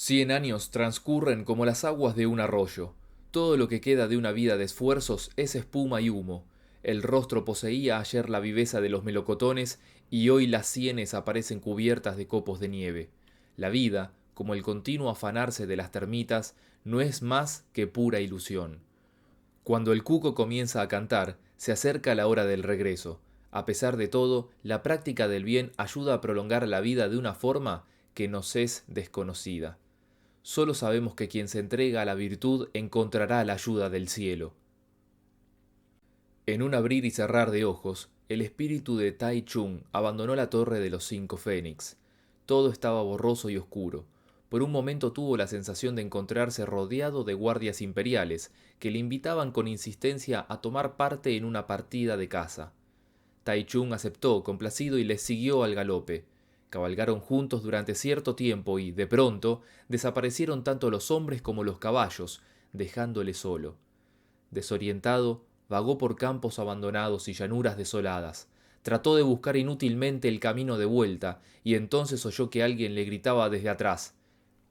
100 años transcurren como las aguas de un arroyo. Todo lo que queda de una vida de esfuerzos es espuma y humo. El rostro poseía ayer la viveza de los melocotones y hoy las sienes aparecen cubiertas de copos de nieve. La vida, como el continuo afanarse de las termitas, no es más que pura ilusión. Cuando el cuco comienza a cantar, se acerca la hora del regreso. A pesar de todo, la práctica del bien ayuda a prolongar la vida de una forma que nos es desconocida. Solo sabemos que quien se entrega a la virtud encontrará la ayuda del cielo. En un abrir y cerrar de ojos, el espíritu de Tai Chung abandonó la torre de los 5 fénix. Todo estaba borroso y oscuro. Por un momento tuvo la sensación de encontrarse rodeado de guardias imperiales que le invitaban con insistencia a tomar parte en una partida de caza. Tai Chung aceptó, complacido, y les siguió al galope. Cabalgaron juntos durante cierto tiempo y, de pronto, desaparecieron tanto los hombres como los caballos, dejándole solo. Desorientado, vagó por campos abandonados y llanuras desoladas. Trató de buscar inútilmente el camino de vuelta, y entonces oyó que alguien le gritaba desde atrás: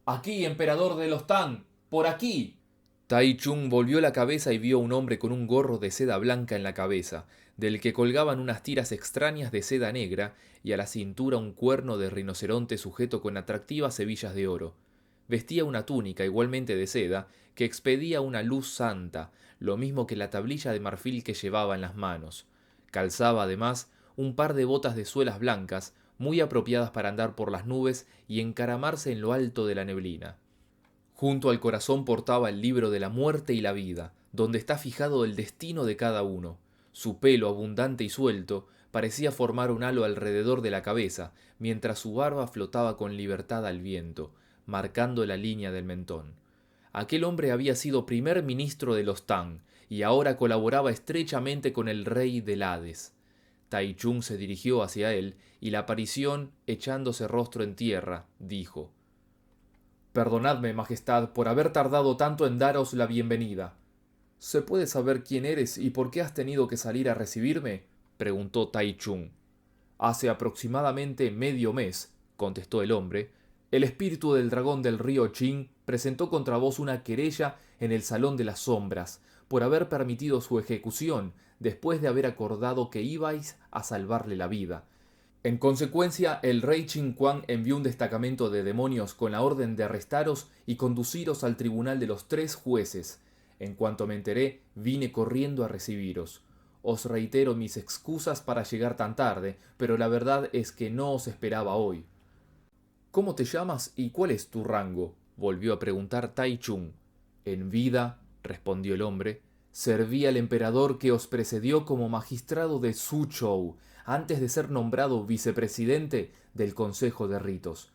«¡Aquí, emperador de los Tang! ¡Por aquí!». Tai Chung volvió la cabeza y vio a un hombre con un gorro de seda blanca en la cabeza, del que colgaban unas tiras extrañas de seda negra, y a la cintura un cuerno de rinoceronte sujeto con atractivas hebillas de oro. Vestía una túnica igualmente de seda, que expedía una luz santa, lo mismo que la tablilla de marfil que llevaba en las manos. Calzaba además un par de botas de suelas blancas, muy apropiadas para andar por las nubes y encaramarse en lo alto de la neblina. Junto al corazón portaba el libro de la muerte y la vida, donde está fijado el destino de cada uno. Su pelo, abundante y suelto, parecía formar un halo alrededor de la cabeza, mientras su barba flotaba con libertad al viento, marcando la línea del mentón. Aquel hombre había sido primer ministro de los Tang, y ahora colaboraba estrechamente con el rey del Hades. Tai Chung se dirigió hacia él, y la aparición, echándose rostro en tierra, dijo: «Perdonadme, Majestad, por haber tardado tanto en daros la bienvenida». «¿Se puede saber quién eres y por qué has tenido que salir a recibirme?», preguntó Tai Chung. «Hace aproximadamente medio mes», contestó el hombre, «el espíritu del dragón del río Qing presentó contra vos una querella en el Salón de las Sombras, por haber permitido su ejecución después de haber acordado que ibais a salvarle la vida. En consecuencia, el rey Qin Kuang envió un destacamento de demonios con la orden de arrestaros y conduciros al tribunal de los 3 jueces. En cuanto me enteré, vine corriendo a recibiros. Os reitero mis excusas para llegar tan tarde, pero la verdad es que no os esperaba hoy». «¿Cómo te llamas y cuál es tu rango?», volvió a preguntar Tai Chung. «En vida», respondió el hombre, «serví al emperador que os precedió como magistrado de Suzhou, antes de ser nombrado vicepresidente del Consejo de Ritos.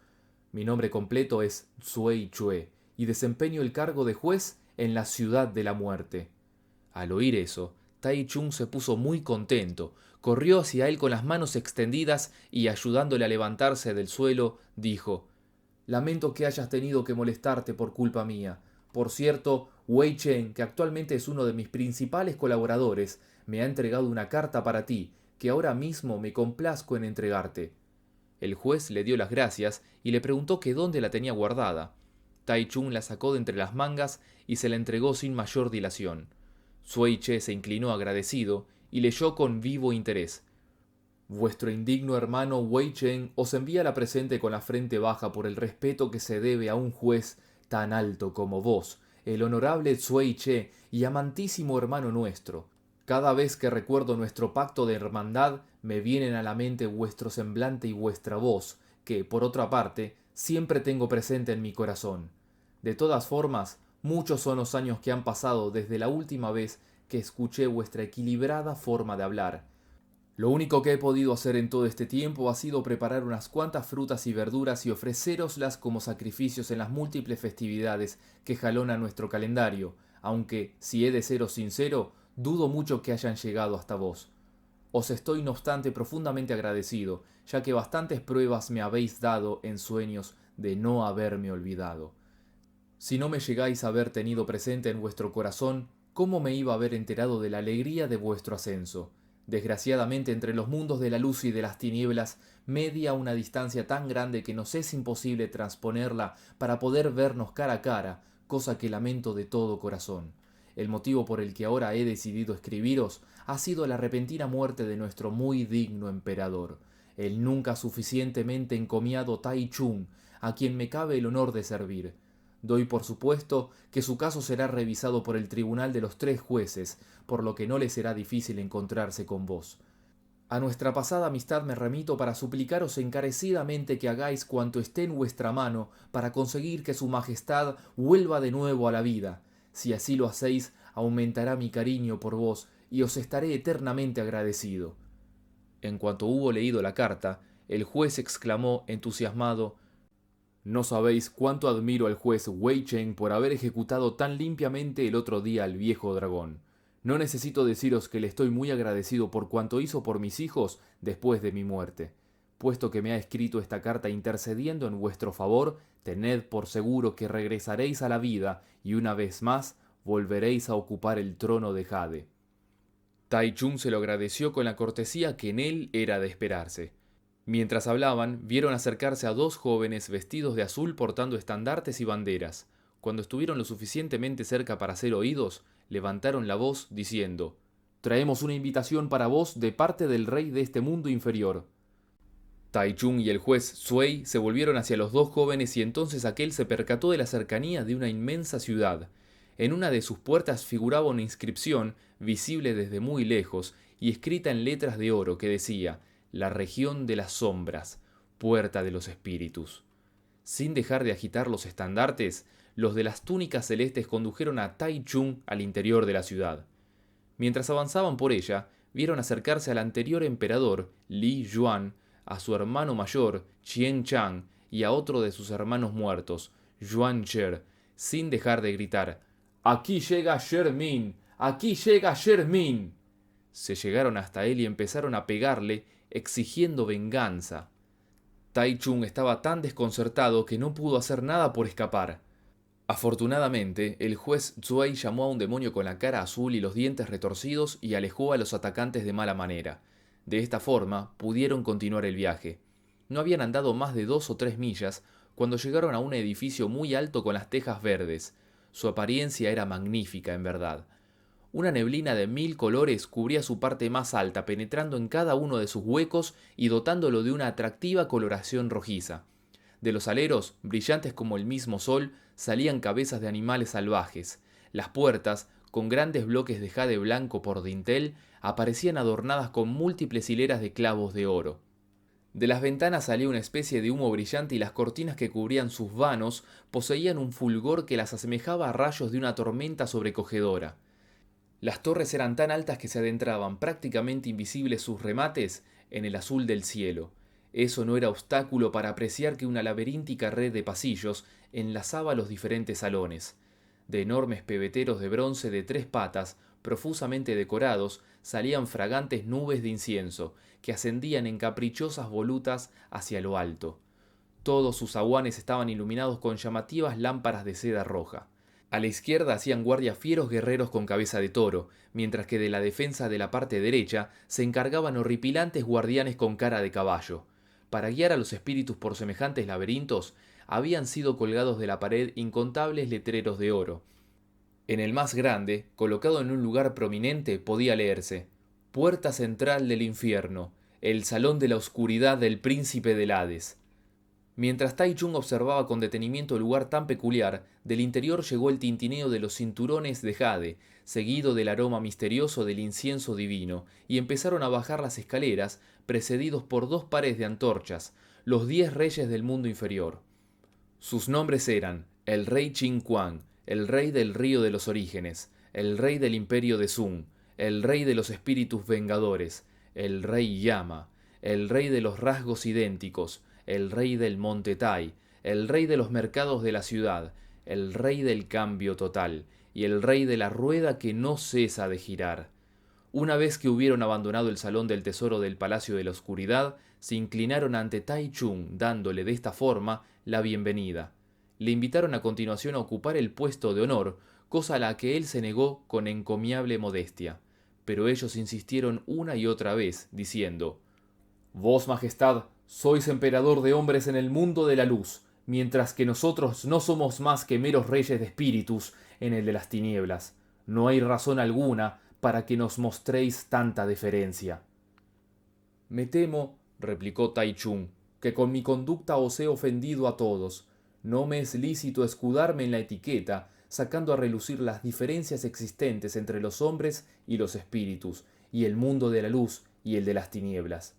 Mi nombre completo es Zhuei Chue, y desempeño el cargo de juez en la Ciudad de la Muerte». Al oír eso, Tai Chung se puso muy contento, corrió hacia él con las manos extendidas y, ayudándole a levantarse del suelo, dijo: «Lamento que hayas tenido que molestarte por culpa mía. Por cierto, Wei Chen, que actualmente es uno de mis principales colaboradores, me ha entregado una carta para ti, que ahora mismo me complazco en entregarte». El juez le dio las gracias y le preguntó que dónde la tenía guardada. Tai Chung la sacó de entre las mangas y se la entregó sin mayor dilación. Sui Che se inclinó agradecido y leyó con vivo interés: «Vuestro indigno hermano Wei Chen os envía la presente con la frente baja por el respeto que se debe a un juez tan alto como vos, el honorable Sui Che y amantísimo hermano nuestro. Cada vez que recuerdo nuestro pacto de hermandad, me vienen a la mente vuestro semblante y vuestra voz, que, por otra parte, siempre tengo presente en mi corazón. De todas formas, muchos son los años que han pasado desde la última vez que escuché vuestra equilibrada forma de hablar. Lo único que he podido hacer en todo este tiempo ha sido preparar unas cuantas frutas y verduras y ofrecéroslas como sacrificios en las múltiples festividades que jalonan nuestro calendario, aunque, si he de seros sincero, dudo mucho que hayan llegado hasta vos. Os estoy no obstante profundamente agradecido, ya que bastantes pruebas me habéis dado en sueños de no haberme olvidado. Si no me llegáis a haber tenido presente en vuestro corazón, ¿cómo me iba a haber enterado de la alegría de vuestro ascenso? Desgraciadamente, entre los mundos de la luz y de las tinieblas media una distancia tan grande que nos es imposible transponerla para poder vernos cara a cara, cosa que lamento de todo corazón. El motivo por el que ahora he decidido escribiros ha sido la repentina muerte de nuestro muy digno emperador, el nunca suficientemente encomiado Tai Chung, a quien me cabe el honor de servir. Doy por supuesto que su caso será revisado por el tribunal de los 3 jueces, por lo que no le será difícil encontrarse con vos. A nuestra pasada amistad me remito para suplicaros encarecidamente que hagáis cuanto esté en vuestra mano para conseguir que su majestad vuelva de nuevo a la vida. Si así lo hacéis, aumentará mi cariño por vos y os estaré eternamente agradecido. En cuanto hubo leído la carta, el juez exclamó entusiasmado: No sabéis cuánto admiro al juez Wei Chen por haber ejecutado tan limpiamente el otro día al viejo dragón. No necesito deciros que le estoy muy agradecido por cuanto hizo por mis hijos después de mi muerte. Puesto que me ha escrito esta carta intercediendo en vuestro favor, tened por seguro que regresaréis a la vida y una vez más volveréis a ocupar el trono de Jade. Tai Chung se lo agradeció con la cortesía que en él era de esperarse. Mientras hablaban, vieron acercarse a 2 jóvenes vestidos de azul portando estandartes y banderas. Cuando estuvieron lo suficientemente cerca para ser oídos, levantaron la voz diciendo: «Traemos una invitación para vos de parte del rey de este mundo inferior». Tai Chung y el juez Sui se volvieron hacia los 2 jóvenes y entonces aquel se percató de la cercanía de una inmensa ciudad. En una de sus puertas figuraba una inscripción, visible desde muy lejos, y escrita en letras de oro, que decía: «La región de las sombras, puerta de los espíritus». Sin dejar de agitar los estandartes, los de las túnicas celestes condujeron a Tai Chung al interior de la ciudad. Mientras avanzaban por ella, vieron acercarse al anterior emperador, Li Yuan, a su hermano mayor, Chien Chang, y a otro de sus hermanos muertos, Yuan Sher, sin dejar de gritar: «¡Aquí llega Shermin! ¡Aquí llega Shermin!». Se llegaron hasta él y empezaron a pegarle, exigiendo venganza. Tai Chung estaba tan desconcertado que no pudo hacer nada por escapar. Afortunadamente, el juez Zhuai llamó a un demonio con la cara azul y los dientes retorcidos y alejó a los atacantes de mala manera. De esta forma, pudieron continuar el viaje. No habían andado más de 2 o 3 millas cuando llegaron a un edificio muy alto con las tejas verdes. Su apariencia era magnífica, en verdad. Una neblina de 1000 colores cubría su parte más alta, penetrando en cada uno de sus huecos y dotándolo de una atractiva coloración rojiza. De los aleros, brillantes como el mismo sol, salían cabezas de animales salvajes. Las puertas, con grandes bloques de jade blanco por dintel, aparecían adornadas con múltiples hileras de clavos de oro. De las ventanas salía una especie de humo brillante y las cortinas que cubrían sus vanos poseían un fulgor que las asemejaba a rayos de una tormenta sobrecogedora. Las torres eran tan altas que se adentraban, prácticamente invisibles sus remates, en el azul del cielo. Eso no era obstáculo para apreciar que una laberíntica red de pasillos enlazaba los diferentes salones. De enormes pebeteros de bronce de 3 patas, profusamente decorados, salían fragantes nubes de incienso, que ascendían en caprichosas volutas hacia lo alto. Todos sus zaguanes estaban iluminados con llamativas lámparas de seda roja. A la izquierda hacían guardia fieros guerreros con cabeza de toro, mientras que de la defensa de la parte derecha se encargaban horripilantes guardianes con cara de caballo. Para guiar a los espíritus por semejantes laberintos, habían sido colgados de la pared incontables letreros de oro. En el más grande, colocado en un lugar prominente, podía leerse: «Puerta central del infierno, el salón de la oscuridad del príncipe del Hades». Mientras Tai Chung observaba con detenimiento el lugar tan peculiar, del interior llegó el tintineo de los cinturones de jade, seguido del aroma misterioso del incienso divino, y empezaron a bajar las escaleras, precedidos por 2 pares de antorchas, los 10 reyes del mundo inferior. Sus nombres eran el rey Qin Kuang, el rey del río de los orígenes, el rey del imperio de Sun, el rey de los espíritus vengadores, el rey Yama, el rey de los rasgos idénticos, el rey del monte Tai, el rey de los mercados de la ciudad, el rey del cambio total, y el rey de la rueda que no cesa de girar. Una vez que hubieron abandonado el salón del tesoro del Palacio de la Oscuridad, se inclinaron ante Tai Chung, dándole de esta forma la bienvenida. Le invitaron a continuación a ocupar el puesto de honor, cosa a la que él se negó con encomiable modestia. pero ellos insistieron una y otra vez, diciendo: «Vos, Majestad, sois emperador de hombres en el mundo de la luz, mientras que nosotros no somos más que meros reyes de espíritus en el de las tinieblas. No hay razón alguna para que nos mostréis tanta deferencia». «Me temo», replicó Tai Chung, «que con mi conducta os he ofendido a todos. No me es lícito escudarme en la etiqueta, sacando a relucir las diferencias existentes entre los hombres y los espíritus, y el mundo de la luz y el de las tinieblas».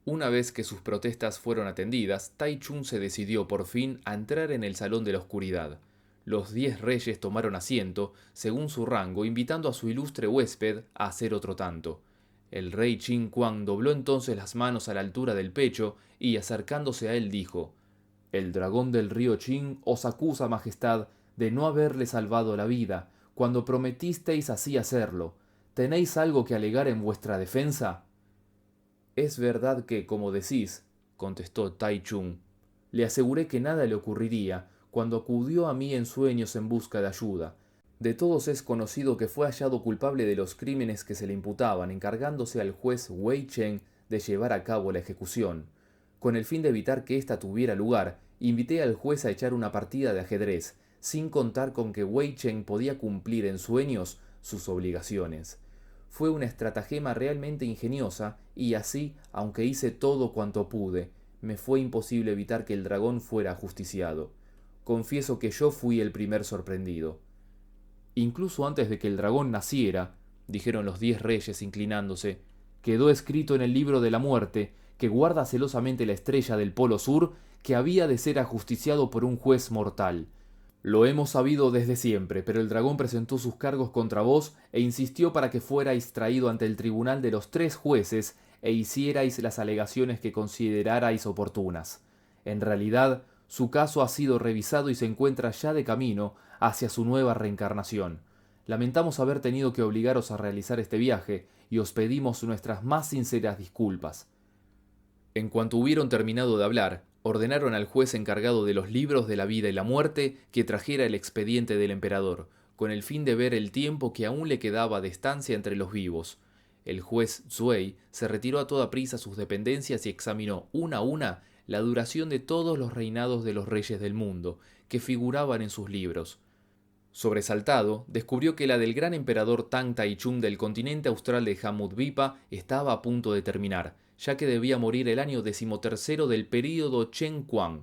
Una vez que sus protestas fueron atendidas, Tai Chung se decidió por fin a entrar en el Salón de la Oscuridad. Los 10 reyes tomaron asiento, según su rango, invitando a su ilustre huésped a hacer otro tanto. El rey Qin Kuang dobló entonces las manos a la altura del pecho y, acercándose a él, dijo: «El dragón del río Qin os acusa, Majestad, de no haberle salvado la vida, cuando prometisteis así hacerlo. ¿Tenéis algo que alegar en vuestra defensa?». «Es verdad que, como decís», contestó Tai Chung, «le aseguré que nada le ocurriría cuando acudió a mí en sueños en busca de ayuda. De todos es conocido que fue hallado culpable de los crímenes que se le imputaban, encargándose al juez Wei Chen de llevar a cabo la ejecución. Con el fin de evitar que ésta tuviera lugar, invité al juez a echar una partida de ajedrez, sin contar con que Wei Chen podía cumplir en sueños sus obligaciones. Fue una estratagema realmente ingeniosa, y así, aunque hice todo cuanto pude, me fue imposible evitar que el dragón fuera ajusticiado. Confieso que yo fui el primer sorprendido». «Incluso antes de que el dragón naciera», dijeron los 10 reyes inclinándose, «quedó escrito en el libro de la muerte, que guarda celosamente la estrella del polo sur, que había de ser ajusticiado por un juez mortal. Lo hemos sabido desde siempre, pero el dragón presentó sus cargos contra vos e insistió para que fuerais traído ante el tribunal de los 3 jueces e hicierais las alegaciones que considerarais oportunas. En realidad, su caso ha sido revisado y se encuentra ya de camino hacia su nueva reencarnación. Lamentamos haber tenido que obligaros a realizar este viaje y os pedimos nuestras más sinceras disculpas». En cuanto hubieron terminado de hablar, ordenaron al juez encargado de los libros de la vida y la muerte que trajera el expediente del emperador, con el fin de ver el tiempo que aún le quedaba de estancia entre los vivos. El juez Zhuэй se retiró a toda prisa a sus dependencias y examinó una a una la duración de todos los reinados de los reyes del mundo, que figuraban en sus libros. Sobresaltado, descubrió que la del gran emperador Tang Taichung del continente austral de Jamudvipa estaba a punto de terminar, ya que debía morir el año 13º del período Chen Kuang.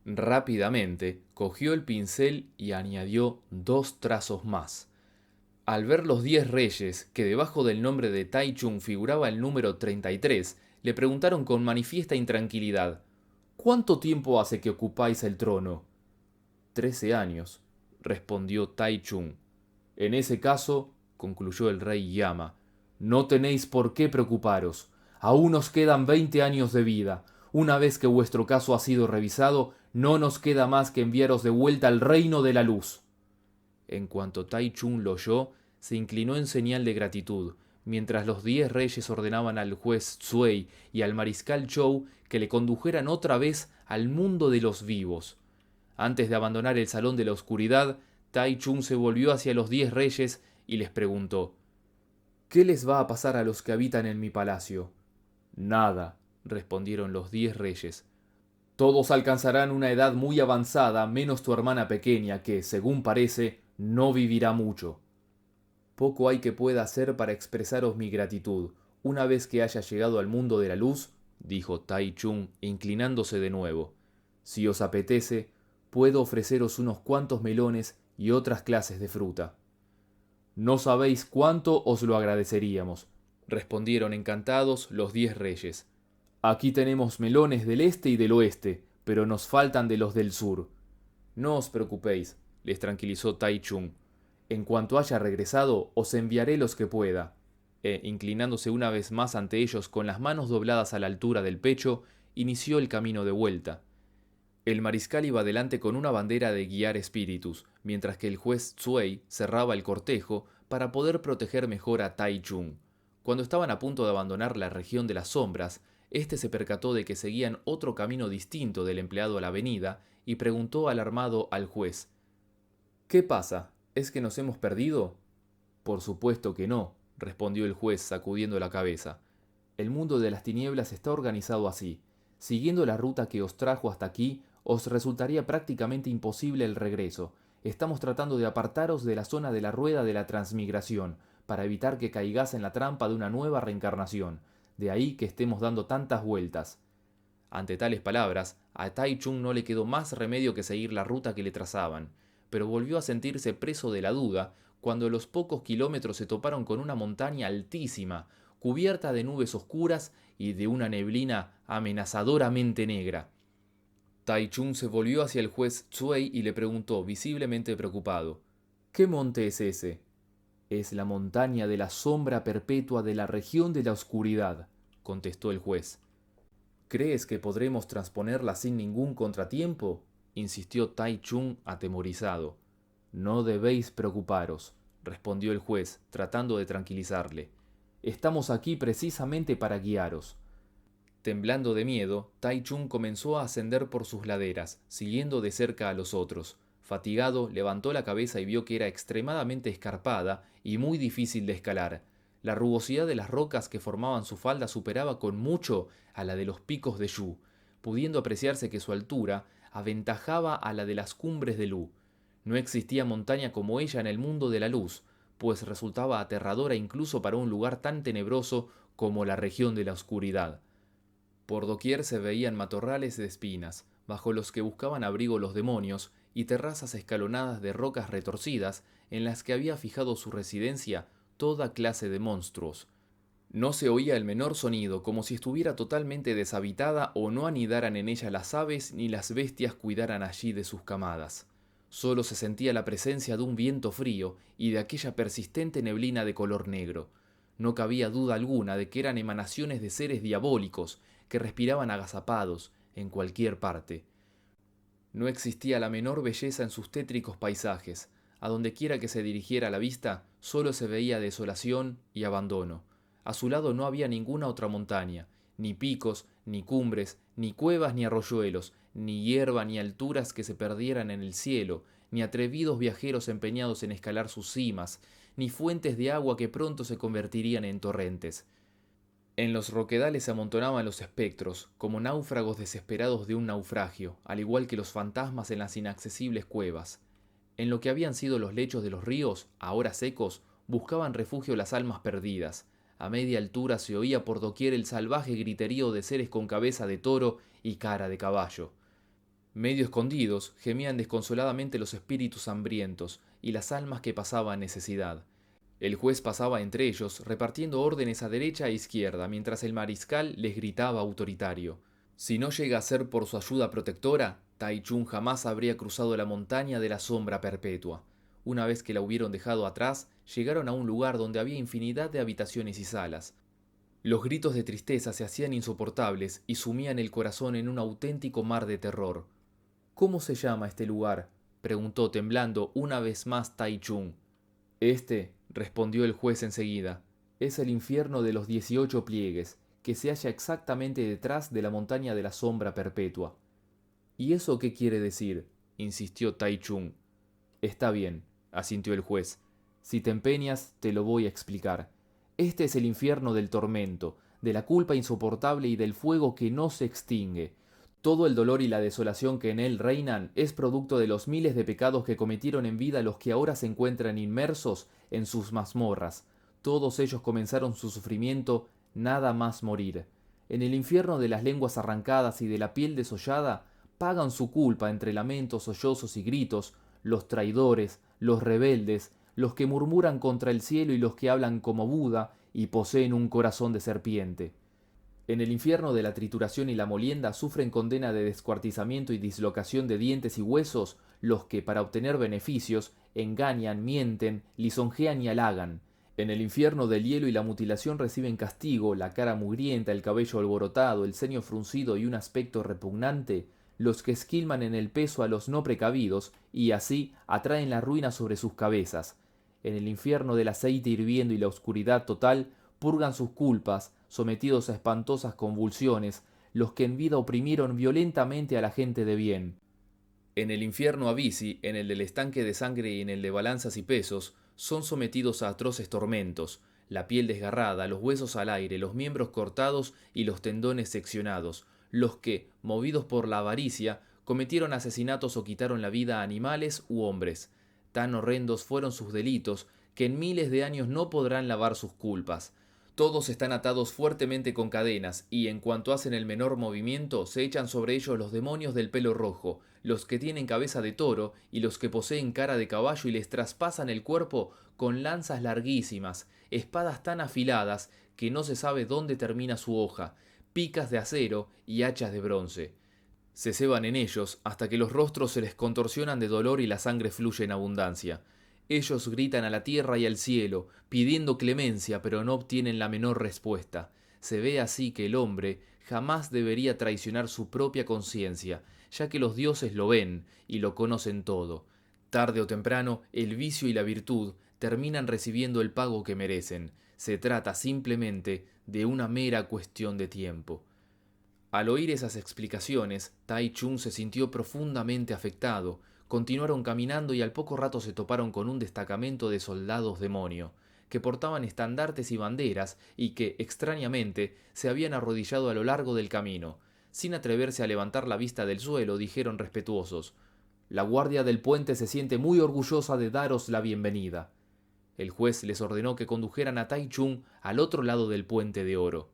Rápidamente cogió el pincel y añadió 2 trazos más. Al ver los 10 reyes, que debajo del nombre de Tai Chung figuraba el número 33, le preguntaron con manifiesta intranquilidad: «¿Cuánto tiempo hace que ocupáis el trono?». «13 años», respondió Tai Chung. «En ese caso», concluyó el rey Yama, «no tenéis por qué preocuparos. Aún os quedan 20 años de vida. Una vez que vuestro caso ha sido revisado, no nos queda más que enviaros de vuelta al reino de la luz». En cuanto Tai Chung lo oyó, se inclinó en señal de gratitud, mientras los 10 reyes ordenaban al juez Zhuэй y al mariscal Zhou que le condujeran otra vez al mundo de los vivos. Antes de abandonar el salón de la oscuridad, Tai Chung se volvió hacia los 10 reyes y les preguntó: «¿Qué les va a pasar a los que habitan en mi palacio?». «Nada», respondieron los 10 reyes. «Todos alcanzarán una edad muy avanzada, menos tu hermana pequeña, que, según parece, no vivirá mucho». «Poco hay que pueda hacer para expresaros mi gratitud. Una vez que haya llegado al mundo de la luz», dijo Tai Chung, inclinándose de nuevo, «si os apetece, puedo ofreceros unos cuantos melones y otras clases de fruta». «No sabéis cuánto os lo agradeceríamos», respondieron encantados los 10 reyes. «Aquí tenemos melones del este y del oeste, pero nos faltan de los del sur». «No os preocupéis», les tranquilizó Tai Chung. «En cuanto haya regresado, os enviaré los que pueda». Inclinándose una vez más ante ellos con las manos dobladas a la altura del pecho, inició el camino de vuelta. El mariscal iba delante con una bandera de guiar espíritus, mientras que el juez Zhuэй cerraba el cortejo para poder proteger mejor a Tai Chung. Cuando estaban a punto de abandonar la región de las sombras, este se percató de que seguían otro camino distinto del empleado a la avenida y preguntó alarmado al juez: «¿Qué pasa? ¿Es que nos hemos perdido?». «Por supuesto que no», respondió el juez sacudiendo la cabeza. El mundo de las tinieblas está organizado así. Siguiendo la ruta que os trajo hasta aquí, os resultaría prácticamente imposible el regreso. Estamos tratando de apartaros de la zona de la rueda de la transmigración, para evitar que caigáis en la trampa de una nueva reencarnación. De ahí que estemos dando tantas vueltas. Ante tales palabras, a Tai Chung no le quedó más remedio que seguir la ruta que le trazaban, pero volvió a sentirse preso de la duda cuando a los pocos kilómetros se toparon con una montaña altísima, cubierta de nubes oscuras y de una neblina amenazadoramente negra. Tai Chung se volvió hacia el juez Tsuei y le preguntó, visiblemente preocupado: ¿Qué monte es ese? Es la montaña de la sombra perpetua de la región de la oscuridad, contestó el juez. ¿Crees que podremos transponerla sin ningún contratiempo?, insistió Tai Chung atemorizado. No debéis preocuparos, respondió el juez, tratando de tranquilizarle. Estamos aquí precisamente para guiaros. Temblando de miedo, Tai Chung comenzó a ascender por sus laderas, siguiendo de cerca a los otros. Fatigado, levantó la cabeza y vio que era extremadamente escarpada y muy difícil de escalar. La rugosidad de las rocas que formaban su falda superaba con mucho a la de los picos de Yu, pudiendo apreciarse que su altura aventajaba a la de las cumbres de Lu. No existía montaña como ella en el mundo de la luz, pues resultaba aterradora incluso para un lugar tan tenebroso como la región de la oscuridad. Por doquier se veían matorrales de espinas, bajo los que buscaban abrigo los demonios, y terrazas escalonadas de rocas retorcidas en las que había fijado su residencia toda clase de monstruos. No se oía el menor sonido, como si estuviera totalmente deshabitada o no anidaran en ella las aves ni las bestias cuidaran allí de sus camadas. Solo se sentía la presencia de un viento frío y de aquella persistente neblina de color negro. No cabía duda alguna de que eran emanaciones de seres diabólicos que respiraban agazapados en cualquier parte. No existía la menor belleza en sus tétricos paisajes. A donde quiera que se dirigiera la vista, solo se veía desolación y abandono. A su lado no había ninguna otra montaña, ni picos, ni cumbres, ni cuevas ni arroyuelos, ni hierba ni alturas que se perdieran en el cielo, ni atrevidos viajeros empeñados en escalar sus cimas, ni fuentes de agua que pronto se convertirían en torrentes. En los roquedales se amontonaban los espectros, como náufragos desesperados de un naufragio, al igual que los fantasmas en las inaccesibles cuevas. En lo que habían sido los lechos de los ríos, ahora secos, buscaban refugio las almas perdidas. A media altura se oía por doquier el salvaje griterío de seres con cabeza de toro y cara de caballo. Medio escondidos, gemían desconsoladamente los espíritus hambrientos y las almas que pasaban necesidad. El juez pasaba entre ellos, repartiendo órdenes a derecha e izquierda, mientras el mariscal les gritaba autoritario. Si no llega a ser por su ayuda protectora, Tai Chung jamás habría cruzado la montaña de la sombra perpetua. Una vez que la hubieron dejado atrás, llegaron a un lugar donde había infinidad de habitaciones y salas. Los gritos de tristeza se hacían insoportables y sumían el corazón en un auténtico mar de terror. ¿Cómo se llama este lugar?, preguntó temblando una vez más Tai Chung. Este, respondió el juez enseguida, es el infierno de los 18 pliegues, que se halla exactamente detrás de la montaña de la sombra perpetua. ¿Y eso qué quiere decir?, insistió Tai Chung. Está bien, asintió el juez. Si te empeñas, te lo voy a explicar. Este es el infierno del tormento, de la culpa insoportable y del fuego que no se extingue. Todo el dolor y la desolación que en él reinan es producto de los miles de pecados que cometieron en vida los que ahora se encuentran inmersos en sus mazmorras. Todos ellos comenzaron su sufrimiento nada más morir. En el infierno de las lenguas arrancadas y de la piel desollada, pagan su culpa entre lamentos, sollozos y gritos, los traidores, los rebeldes, los que murmuran contra el cielo y los que hablan como Buda y poseen un corazón de serpiente. En el infierno de la trituración y la molienda sufren condena de descuartizamiento y dislocación de dientes y huesos los que, para obtener beneficios, engañan, mienten, lisonjean y halagan. En el infierno del hielo y la mutilación reciben castigo, la cara mugrienta, el cabello alborotado, el ceño fruncido y un aspecto repugnante, los que esquilman en el peso a los no precavidos y así atraen la ruina sobre sus cabezas. En el infierno del aceite hirviendo y la oscuridad total purgan sus culpas, sometidos a espantosas convulsiones, los que en vida oprimieron violentamente a la gente de bien. En el infierno abisi, en el del estanque de sangre y en el de balanzas y pesos, son sometidos a atroces tormentos. la piel desgarrada, los huesos al aire, los miembros cortados y los tendones seccionados, los que, movidos por la avaricia, cometieron asesinatos o quitaron la vida a animales u hombres. Tan horrendos fueron sus delitos que en miles de años no podrán lavar sus culpas. Todos están atados fuertemente con cadenas y, en cuanto hacen el menor movimiento, se echan sobre ellos los demonios del pelo rojo, los que tienen cabeza de toro y los que poseen cara de caballo, y les traspasan el cuerpo con lanzas larguísimas, espadas tan afiladas que no se sabe dónde termina su hoja, picas de acero y hachas de bronce. Se ceban en ellos hasta que los rostros se les contorsionan de dolor y la sangre fluye en abundancia. Ellos gritan a la tierra y al cielo, pidiendo clemencia, pero no obtienen la menor respuesta. Se ve así que el hombre jamás debería traicionar su propia conciencia, ya que los dioses lo ven y lo conocen todo. Tarde o temprano, el vicio y la virtud terminan recibiendo el pago que merecen. Se trata simplemente de una mera cuestión de tiempo. Al oír esas explicaciones, Tai Chung se sintió profundamente afectado. Continuaron caminando y al poco rato se toparon con un destacamento de soldados demonio, que portaban estandartes y banderas y que, extrañamente, se habían arrodillado a lo largo del camino. Sin atreverse a levantar la vista del suelo, dijeron respetuosos: «La guardia del puente se siente muy orgullosa de daros la bienvenida». El juez les ordenó que condujeran a Tai Chung al otro lado del puente de oro.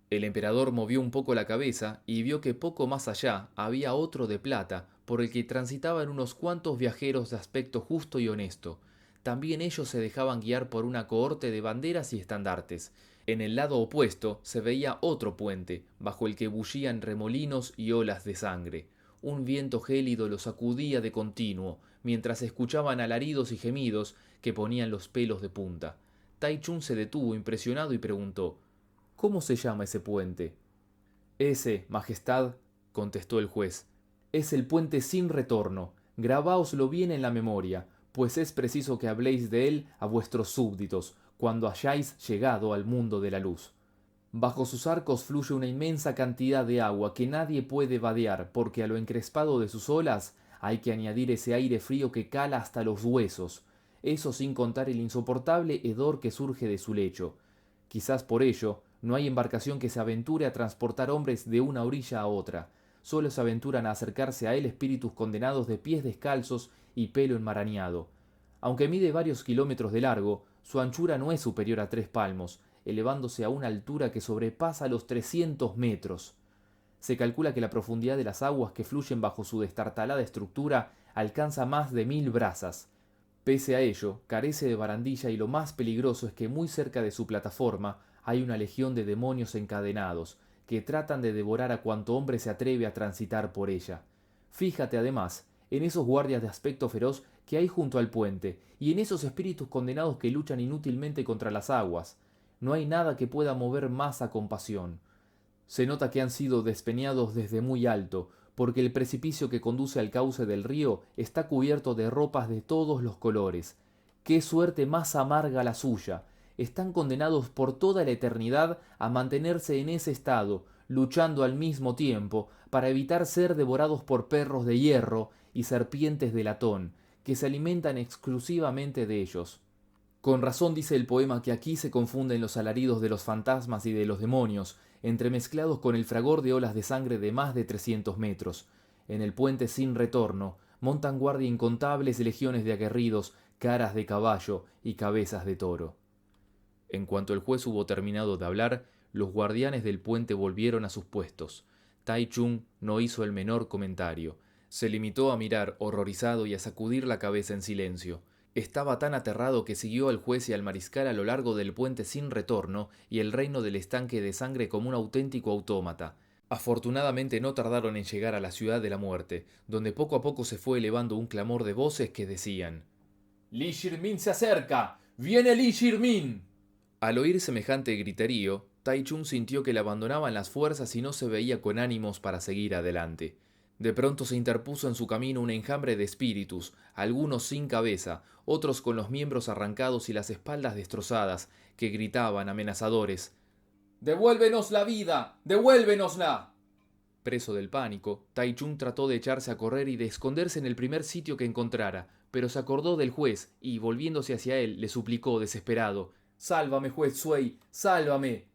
El emperador movió un poco la cabeza y vio que poco más allá había otro de plata, por el que transitaban unos cuantos viajeros de aspecto justo y honesto. También ellos se dejaban guiar por una cohorte de banderas y estandartes. En el lado opuesto se veía otro puente, bajo el que bullían remolinos y olas de sangre. Un viento gélido los sacudía de continuo, mientras escuchaban alaridos y gemidos que ponían los pelos de punta. Tai Chun se detuvo impresionado y preguntó: «¿Cómo se llama ese puente?». «Ese, Majestad», contestó el juez, «es el puente sin retorno. Grabáoslo bien en la memoria, pues es preciso que habléis de él a vuestros súbditos, cuando hayáis llegado al mundo de la luz. Bajo sus arcos fluye una inmensa cantidad de agua que nadie puede vadear, porque a lo encrespado de sus olas hay que añadir ese aire frío que cala hasta los huesos, eso sin contar el insoportable hedor que surge de su lecho. Quizás por ello no hay embarcación que se aventure a transportar hombres de una orilla a otra. Solo se aventuran a acercarse a él espíritus condenados de pies descalzos y pelo enmarañado. Aunque mide varios kilómetros de largo, su anchura no es superior a 3 palmos, elevándose a una altura que sobrepasa los 300 metros. Se calcula que la profundidad de las aguas que fluyen bajo su destartalada estructura alcanza más de 1000 brazas. Pese a ello, carece de barandilla y lo más peligroso es que muy cerca de su plataforma hay una legión de demonios encadenados, que tratan de devorar a cuanto hombre se atreve a transitar por ella. Fíjate además en esos guardias de aspecto feroz que hay junto al puente, y en esos espíritus condenados que luchan inútilmente contra las aguas. No hay nada que pueda mover más a compasión. Se nota que han sido despeñados desde muy alto, porque el precipicio que conduce al cauce del río está cubierto de ropas de todos los colores. ¡Qué suerte más amarga la suya! Están condenados por toda la eternidad a mantenerse en ese estado, luchando al mismo tiempo para evitar ser devorados por perros de hierro y serpientes de latón, que se alimentan exclusivamente de ellos. Con razón dice el poema que aquí se confunden los alaridos de los fantasmas y de los demonios, entremezclados con el fragor de olas de sangre de más de 300 metros. En el puente sin retorno montan guardia incontables legiones de aguerridos, caras de caballo y cabezas de toro. En cuanto el juez hubo terminado de hablar, los guardianes del puente volvieron a sus puestos. Tai Chung no hizo el menor comentario. Se limitó a mirar horrorizado y a sacudir la cabeza en silencio. Estaba tan aterrado que siguió al juez y al mariscal a lo largo del puente sin retorno y el reino del estanque de sangre como un auténtico autómata. Afortunadamente no tardaron en llegar a la ciudad de la muerte, donde poco a poco se fue elevando un clamor de voces que decían: «Li Shirmin se acerca. ¡Viene Li Shirmin!». Al oír semejante griterío, Tai Chung sintió que le abandonaban las fuerzas y no se veía con ánimos para seguir adelante. De pronto se interpuso en su camino un enjambre de espíritus, algunos sin cabeza, otros con los miembros arrancados y las espaldas destrozadas, que gritaban amenazadores: «¡Devuélvenos la vida! ¡Devuélvenosla!». Preso del pánico, Tai Chung trató de echarse a correr y de esconderse en el primer sitio que encontrara, pero se acordó del juez y, volviéndose hacia él, le suplicó desesperado: Sálvame, juez Sui, sálvame.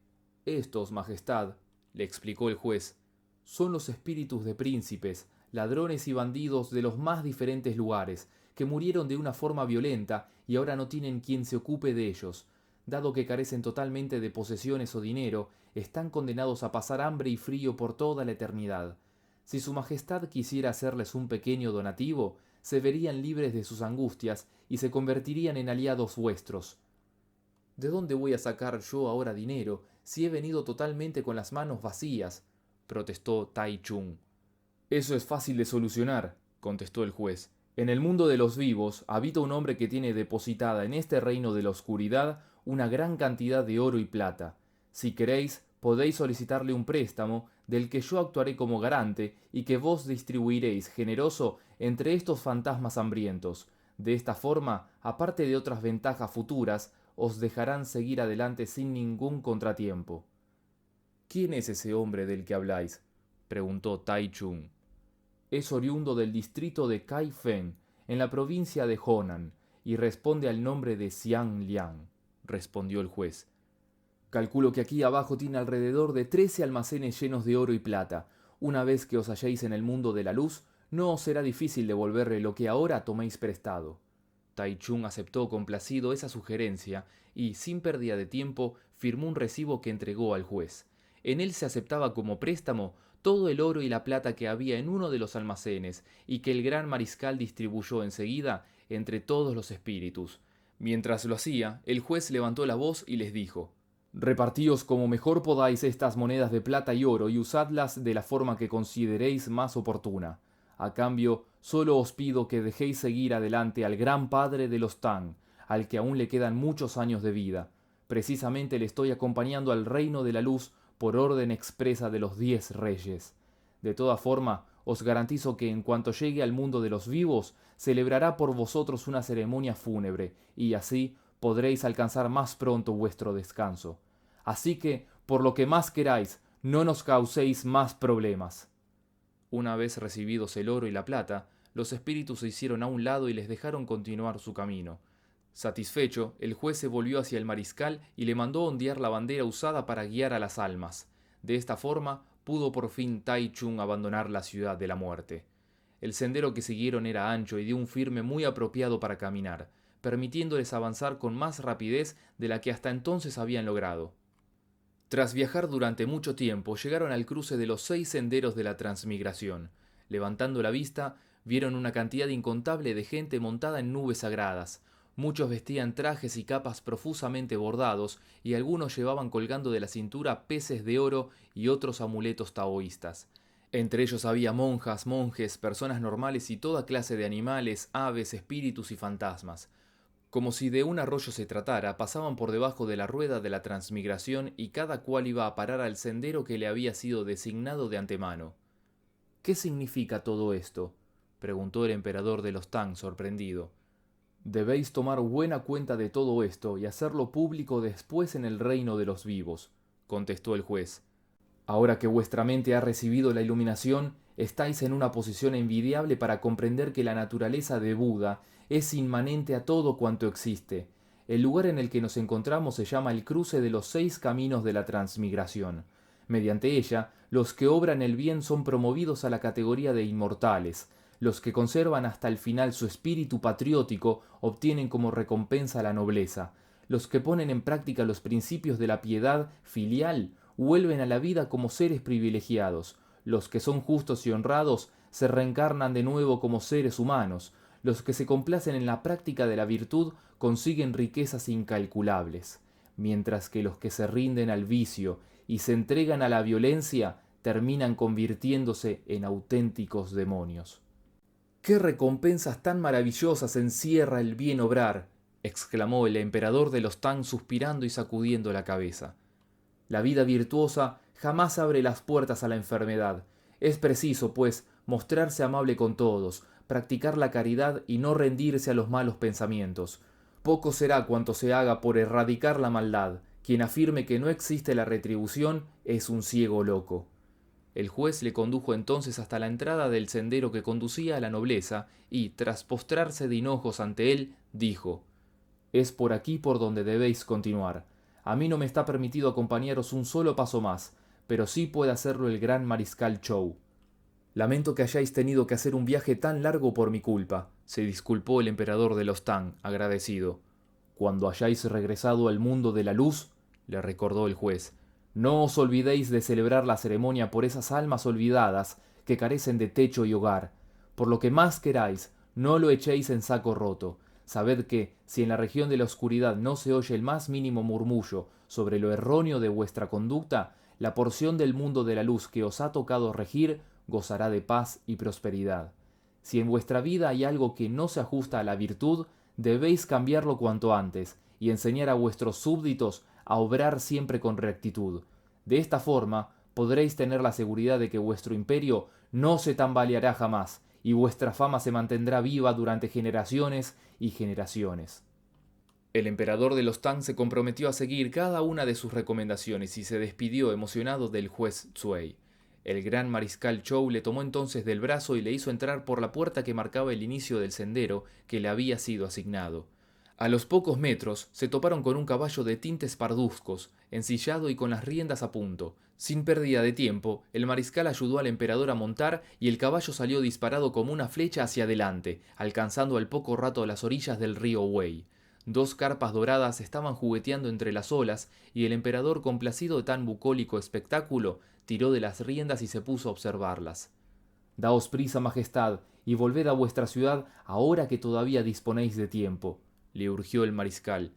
Estos, Majestad, le explicó el juez, son los espíritus de príncipes, ladrones y bandidos de los más diferentes lugares, que murieron de una forma violenta y ahora no tienen quien se ocupe de ellos. Dado que carecen totalmente de posesiones o dinero, están condenados a pasar hambre y frío por toda la eternidad. Si su Majestad quisiera hacerles un pequeño donativo, se verían libres de sus angustias y se convertirían en aliados vuestros. ¿De dónde voy a sacar yo ahora dinero si he venido totalmente con las manos vacías?, protestó Tai Chung. Eso es fácil de solucionar, contestó el juez. En el mundo de los vivos habita un hombre que tiene depositada en este reino de la oscuridad una gran cantidad de oro y plata. Si queréis, podéis solicitarle un préstamo del que yo actuaré como garante y que vos distribuiréis generoso entre estos fantasmas hambrientos. De esta forma, aparte de otras ventajas futuras, os dejarán seguir adelante sin ningún contratiempo. ¿Quién es ese hombre del que habláis?, preguntó Tai Chung. Es oriundo del distrito de Kaifeng, en la provincia de Honan, y responde al nombre de Xiang Liang, respondió el juez. Calculo que aquí abajo tiene alrededor de 13 almacenes llenos de oro y plata. Una vez que os halléis en el mundo de la luz, no os será difícil devolverle lo que ahora toméis prestado. Tai Chung aceptó complacido esa sugerencia y, sin pérdida de tiempo, firmó un recibo que entregó al juez. En él se aceptaba como préstamo todo el oro y la plata que había en uno de los almacenes y que el gran mariscal distribuyó enseguida entre todos los espíritus. Mientras lo hacía, el juez levantó la voz y les dijo: Repartíos como mejor podáis estas monedas de plata y oro y usadlas de la forma que consideréis más oportuna. A cambio, solo os pido que dejéis seguir adelante al gran padre de los Tang, al que aún le quedan muchos años de vida. Precisamente le estoy acompañando al reino de la luz por orden expresa de los 10 reyes. De toda forma, os garantizo que en cuanto llegue al mundo de los vivos, celebrará por vosotros una ceremonia fúnebre, y así podréis alcanzar más pronto vuestro descanso. Así que, por lo que más queráis, no nos causéis más problemas. Una vez recibidos el oro y la plata, los espíritus se hicieron a un lado y les dejaron continuar su camino. Satisfecho, el juez se volvió hacia el mariscal y le mandó ondear la bandera usada para guiar a las almas. De esta forma, pudo por fin Tai Chung abandonar la ciudad de la muerte. El sendero que siguieron era ancho y de un firme muy apropiado para caminar, permitiéndoles avanzar con más rapidez de la que hasta entonces habían logrado. Tras viajar durante mucho tiempo, llegaron al cruce de los 6 senderos de la transmigración. Levantando la vista, vieron una cantidad incontable de gente montada en nubes sagradas. Muchos vestían trajes y capas profusamente bordados, y algunos llevaban colgando de la cintura peces de oro y otros amuletos taoístas. Entre ellos había monjas, monjes, personas normales y toda clase de animales, aves, espíritus y fantasmas. Como si de un arroyo se tratara, pasaban por debajo de la rueda de la transmigración y cada cual iba a parar al sendero que le había sido designado de antemano. ¿Qué significa todo esto?, preguntó el emperador de los Tang, sorprendido. Debéis tomar buena cuenta de todo esto y hacerlo público después en el reino de los vivos, contestó el juez. Ahora que vuestra mente ha recibido la iluminación, estáis en una posición envidiable para comprender que la naturaleza de Buda es inmanente a todo cuanto existe. El lugar en el que nos encontramos se llama el cruce de los 6 caminos de la transmigración. Mediante ella, los que obran el bien son promovidos a la categoría de inmortales. Los que conservan hasta el final su espíritu patriótico obtienen como recompensa la nobleza. Los que ponen en práctica los principios de la piedad filial vuelven a la vida como seres privilegiados. Los que son justos y honrados se reencarnan de nuevo como seres humanos. Los que se complacen en la práctica de la virtud consiguen riquezas incalculables, mientras que los que se rinden al vicio y se entregan a la violencia terminan convirtiéndose en auténticos demonios. ¡Qué recompensas tan maravillosas encierra el bien obrar!, exclamó el emperador de los Tang suspirando y sacudiendo la cabeza. La vida virtuosa jamás abre las puertas a la enfermedad. Es preciso, pues, mostrarse amable con todos, practicar la caridad y no rendirse a los malos pensamientos. Poco será cuanto se haga por erradicar la maldad. Quien afirme que no existe la retribución es un ciego loco. El juez le condujo entonces hasta la entrada del sendero que conducía a la nobleza y, tras postrarse de hinojos ante él, dijo: Es por aquí por donde debéis continuar. A mí no me está permitido acompañaros un solo paso más, pero sí puede hacerlo el gran mariscal Chou. Lamento que hayáis tenido que hacer un viaje tan largo por mi culpa, se disculpó el emperador de los Tang, agradecido. Cuando hayáis regresado al mundo de la luz, le recordó el juez, no os olvidéis de celebrar la ceremonia por esas almas olvidadas que carecen de techo y hogar. Por lo que más queráis, no lo echéis en saco roto. Sabed que, si en la región de la oscuridad no se oye el más mínimo murmullo sobre lo erróneo de vuestra conducta, la porción del mundo de la luz que os ha tocado regir gozará de paz y prosperidad. Si en vuestra vida hay algo que no se ajusta a la virtud, debéis cambiarlo cuanto antes y enseñar a vuestros súbditos a obrar siempre con rectitud. De esta forma podréis tener la seguridad de que vuestro imperio no se tambaleará jamás y vuestra fama se mantendrá viva durante generaciones y generaciones. El emperador de los Tang se comprometió a seguir cada una de sus recomendaciones y se despidió emocionado del juez Tsui. El gran mariscal Chou le tomó entonces del brazo y le hizo entrar por la puerta que marcaba el inicio del sendero que le había sido asignado. A los pocos metros se toparon con un caballo de tintes parduzcos, ensillado y con las riendas a punto. Sin pérdida de tiempo, el mariscal ayudó al emperador a montar y el caballo salió disparado como una flecha hacia adelante, alcanzando al poco rato las orillas del río Wei. Dos carpas doradas estaban jugueteando entre las olas y el emperador, complacido de tan bucólico espectáculo, tiró de las riendas y se puso a observarlas. Daos prisa, majestad, y volved a vuestra ciudad ahora que todavía disponéis de tiempo, le urgió el mariscal.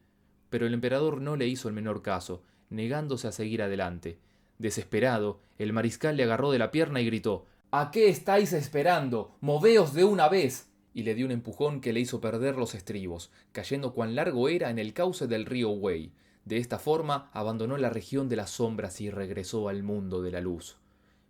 Pero el emperador no le hizo el menor caso, negándose a seguir adelante. Desesperado, el mariscal le agarró de la pierna y gritó: ¿A qué estáis esperando? ¡Moveos de una vez! Y le dio un empujón que le hizo perder los estribos, cayendo cuán largo era en el cauce del río Wei. De esta forma abandonó la región de las sombras y regresó al mundo de la luz.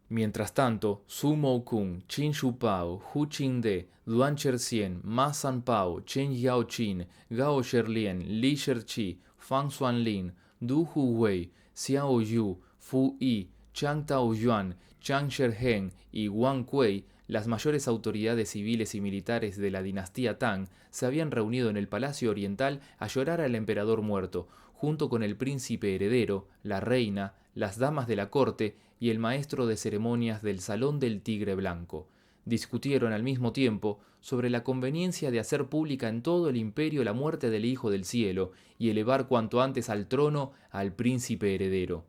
Mientras tanto, Su Mou-kung, Qin Shupao, Hu Qingde, Duan Cherxian, Ma Sanpao, Chen Yaoqin, Gao Sherlien, Li Sherqi, Fang Xuanlin, Du Huwei, Xiao Yu, Fu Yi, Chang Taoyuan, Chang Sherheng y Wang Kuei, las mayores autoridades civiles y militares de la dinastía Tang, se habían reunido en el Palacio Oriental a llorar al emperador muerto, junto con el príncipe heredero, la reina, las damas de la corte y el maestro de ceremonias del Salón del Tigre Blanco. Discutieron al mismo tiempo sobre la conveniencia de hacer pública en todo el imperio la muerte del Hijo del Cielo y elevar cuanto antes al trono al príncipe heredero.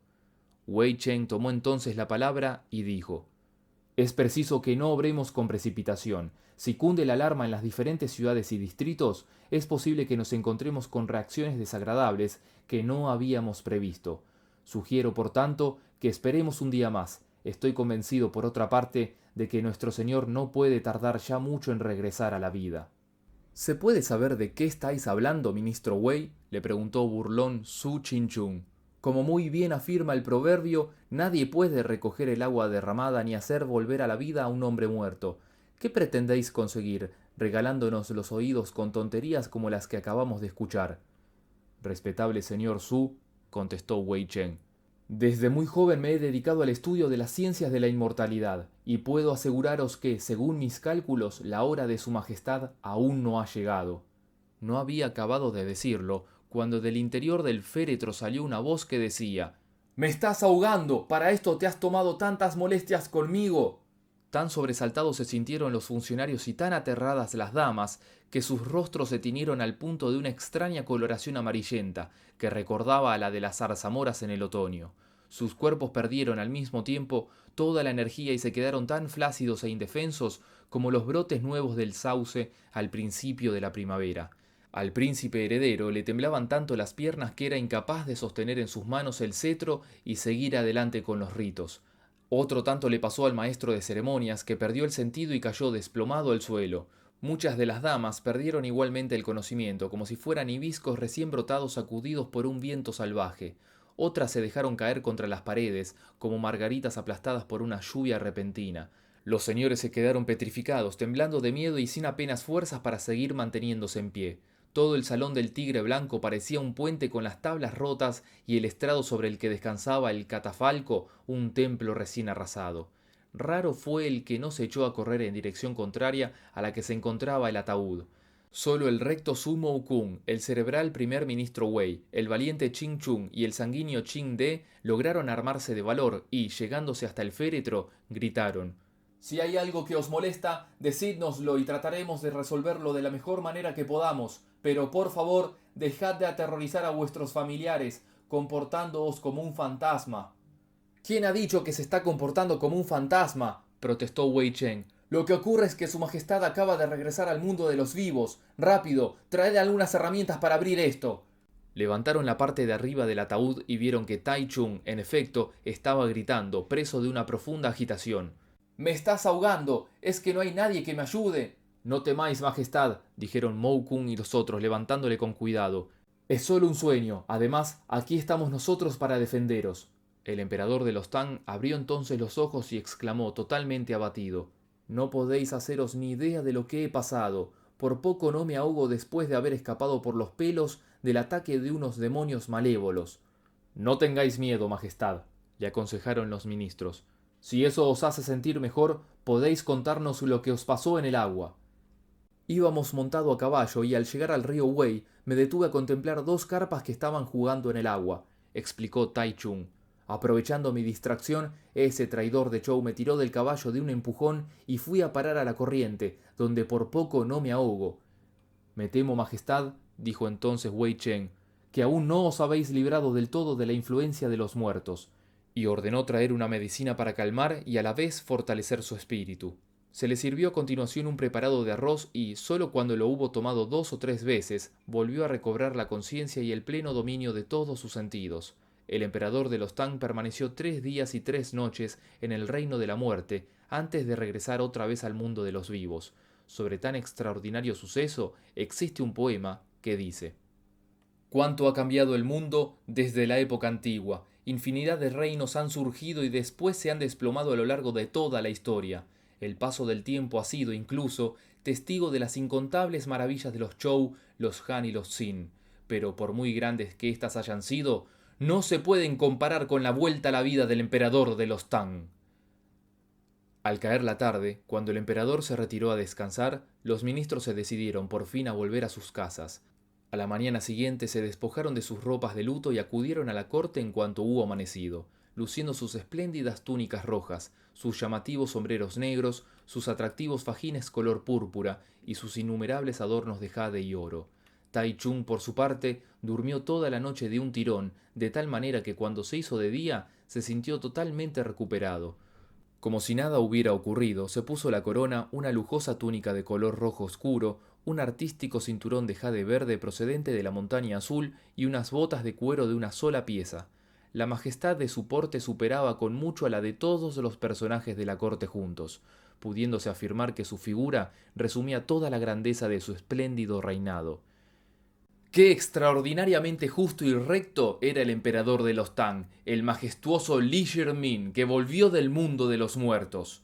Wei Chen tomó entonces la palabra y dijo: es preciso que no obremos con precipitación. Si cunde la alarma en las diferentes ciudades y distritos, es posible que nos encontremos con reacciones desagradables que no habíamos previsto. Sugiero, por tanto, que esperemos un día más. Estoy convencido, por otra parte, de que nuestro Señor no puede tardar ya mucho en regresar a la vida. ¿Se puede saber de qué estáis hablando, ministro Wei?, le preguntó burlón Su Chinchun. Como muy bien afirma el proverbio, nadie puede recoger el agua derramada ni hacer volver a la vida a un hombre muerto. ¿Qué pretendéis conseguir, regalándonos los oídos con tonterías como las que acabamos de escuchar? Respetable señor Su, contestó Wei Chen, desde muy joven me he dedicado al estudio de las ciencias de la inmortalidad, y puedo aseguraros que, según mis cálculos, la hora de su majestad aún no ha llegado. No había acabado de decirlo, cuando del interior del féretro salió una voz que decía: «¡Me estás ahogando! ¿Para esto te has tomado tantas molestias conmigo?». Tan sobresaltados se sintieron los funcionarios y tan aterradas las damas, que sus rostros se tiñeron al punto de una extraña coloración amarillenta, que recordaba a la de las zarzamoras en el otoño. Sus cuerpos perdieron al mismo tiempo toda la energía y se quedaron tan flácidos e indefensos como los brotes nuevos del sauce al principio de la primavera. Al príncipe heredero le temblaban tanto las piernas que era incapaz de sostener en sus manos el cetro y seguir adelante con los ritos. Otro tanto le pasó al maestro de ceremonias, que perdió el sentido y cayó desplomado al suelo. Muchas de las damas perdieron igualmente el conocimiento, como si fueran hibiscos recién brotados sacudidos por un viento salvaje. Otras se dejaron caer contra las paredes, como margaritas aplastadas por una lluvia repentina. Los señores se quedaron petrificados, temblando de miedo y sin apenas fuerzas para seguir manteniéndose en pie. Todo el salón del Tigre Blanco parecía un puente con las tablas rotas y el estrado sobre el que descansaba el catafalco un templo recién arrasado. Raro fue el que no se echó a correr en dirección contraria a la que se encontraba el ataúd. Solo el recto Sumo Wukong, el cerebral primer ministro Wei, el valiente Qin Chung y el sanguíneo Qin De lograron armarse de valor y, llegándose hasta el féretro, gritaron: «Si hay algo que os molesta, decídnoslo y trataremos de resolverlo de la mejor manera que podamos, pero por favor, dejad de aterrorizar a vuestros familiares, comportándoos como un fantasma». «¿Quién ha dicho que se está comportando como un fantasma?», protestó Wei Chen. «Lo que ocurre es que su majestad acaba de regresar al mundo de los vivos. Rápido, traed algunas herramientas para abrir esto». Levantaron la parte de arriba del ataúd y vieron que Tai Chung, en efecto, estaba gritando, preso de una profunda agitación. «¡Me estás ahogando! ¡Es que no hay nadie que me ayude!». «No temáis, majestad», dijeron Mou Kun y los otros, levantándole con cuidado. «Es solo un sueño. Además, aquí estamos nosotros para defenderos». El emperador de los Tang abrió entonces los ojos y exclamó totalmente abatido: «No podéis haceros ni idea de lo que he pasado. Por poco no me ahogo después de haber escapado por los pelos del ataque de unos demonios malévolos». «No tengáis miedo, majestad», le aconsejaron los ministros. «Si eso os hace sentir mejor, podéis contarnos lo que os pasó en el agua». Íbamos montado a caballo y al llegar al río Wei me detuve a contemplar dos carpas que estaban jugando en el agua, explicó Tai Chung. Aprovechando mi distracción, ese traidor de Chou me tiró del caballo de un empujón y fui a parar a la corriente, donde por poco no me ahogo. «Me temo, majestad», dijo entonces Wei Chen, «que aún no os habéis librado del todo de la influencia de los muertos», y ordenó traer una medicina para calmar y a la vez fortalecer su espíritu. Se le sirvió a continuación un preparado de arroz y, sólo cuando lo hubo tomado 2 o 3 veces, volvió a recobrar la conciencia y el pleno dominio de todos sus sentidos. El emperador de los Tang permaneció 3 días y 3 noches en el reino de la muerte antes de regresar otra vez al mundo de los vivos. Sobre tan extraordinario suceso existe un poema que dice: «Cuánto ha cambiado el mundo desde la época antigua. Infinidad de reinos han surgido y después se han desplomado a lo largo de toda la historia. El paso del tiempo ha sido, incluso, testigo de las incontables maravillas de los Zhou, los Han y los Xin. Pero por muy grandes que éstas hayan sido, no se pueden comparar con la vuelta a la vida del emperador de los Tang». Al caer la tarde, cuando el emperador se retiró a descansar, los ministros se decidieron por fin a volver a sus casas. A la mañana siguiente se despojaron de sus ropas de luto y acudieron a la corte en cuanto hubo amanecido, luciendo sus espléndidas túnicas rojas, sus llamativos sombreros negros, sus atractivos fajines color púrpura y sus innumerables adornos de jade y oro. Tai Chung, por su parte, durmió toda la noche de un tirón, de tal manera que cuando se hizo de día se sintió totalmente recuperado. Como si nada hubiera ocurrido, se puso la corona, una lujosa túnica de color rojo oscuro, un artístico cinturón de jade verde procedente de la montaña azul y unas botas de cuero de una sola pieza. La majestad de su porte superaba con mucho a la de todos los personajes de la corte juntos, pudiéndose afirmar que su figura resumía toda la grandeza de su espléndido reinado. Qué extraordinariamente justo y recto era el emperador de los Tang, el majestuoso Li Shirmin, que volvió del mundo de los muertos.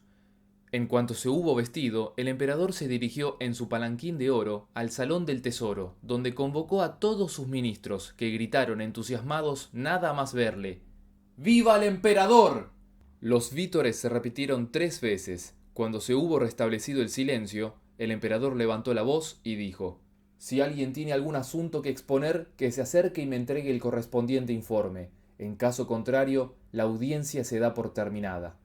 En cuanto se hubo vestido, el emperador se dirigió en su palanquín de oro al salón del tesoro, donde convocó a todos sus ministros, que gritaron entusiasmados nada más verle: «¡Viva el emperador!». Los vítores se repitieron 3 veces. Cuando se hubo restablecido el silencio, el emperador levantó la voz y dijo: «Si alguien tiene algún asunto que exponer, que se acerque y me entregue el correspondiente informe. En caso contrario, la audiencia se da por terminada».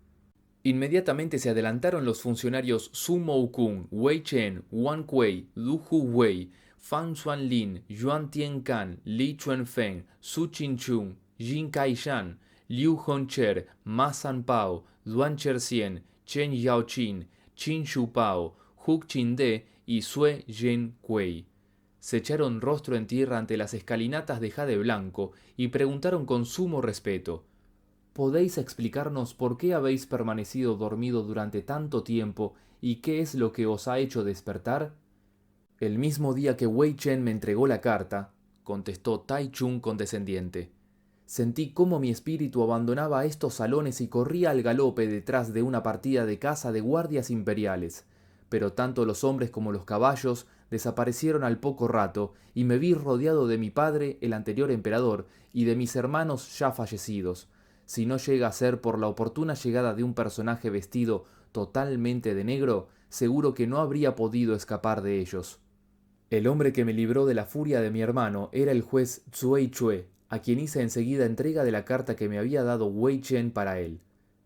Inmediatamente se adelantaron los funcionarios Su Mou-kung, Wei Chen, Wang Kuei, Du Hu-wei, Fan Xuanlin, Yuan Tiancan, Li Chuanfeng, Su Qinchun, Jin Kai-shan, Liu Hongcher, Ma Sanpao, Duan Cherxian, Chen Yaoqin, Qin Shupao, Hu Qinde y Sue Zhen-kuei. Se echaron rostro en tierra ante las escalinatas de jade blanco y preguntaron con sumo respeto: «¿Podéis explicarnos por qué habéis permanecido dormido durante tanto tiempo y qué es lo que os ha hecho despertar?». «El mismo día que Wei Chen me entregó la carta», contestó Tai Chung condescendiente, «sentí cómo mi espíritu abandonaba estos salones y corría al galope detrás de una partida de caza de guardias imperiales. Pero tanto los hombres como los caballos desaparecieron al poco rato y me vi rodeado de mi padre, el anterior emperador, y de mis hermanos ya fallecidos. Si no llega a ser por la oportuna llegada de un personaje vestido totalmente de negro, seguro que no habría podido escapar de ellos». El hombre que me libró de la furia de mi hermano era el juez Tsuei Chue, a quien hice enseguida entrega de la carta que me había dado Wei Chen para él.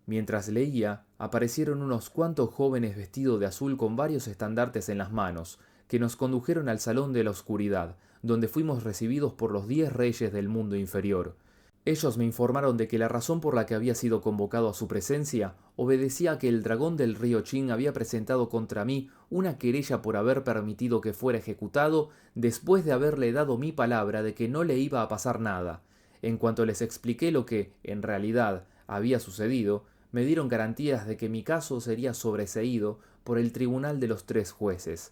Mientras leía, aparecieron unos cuantos jóvenes vestidos de azul con varios estandartes en las manos, que nos condujeron al salón de la oscuridad, donde fuimos recibidos por los 10 reyes del mundo inferior. Ellos me informaron de que la razón por la que había sido convocado a su presencia obedecía a que el dragón del río Qing había presentado contra mí una querella por haber permitido que fuera ejecutado después de haberle dado mi palabra de que no le iba a pasar nada. En cuanto les expliqué lo que, en realidad, había sucedido, me dieron garantías de que mi caso sería sobreseído por el tribunal de los 3 jueces.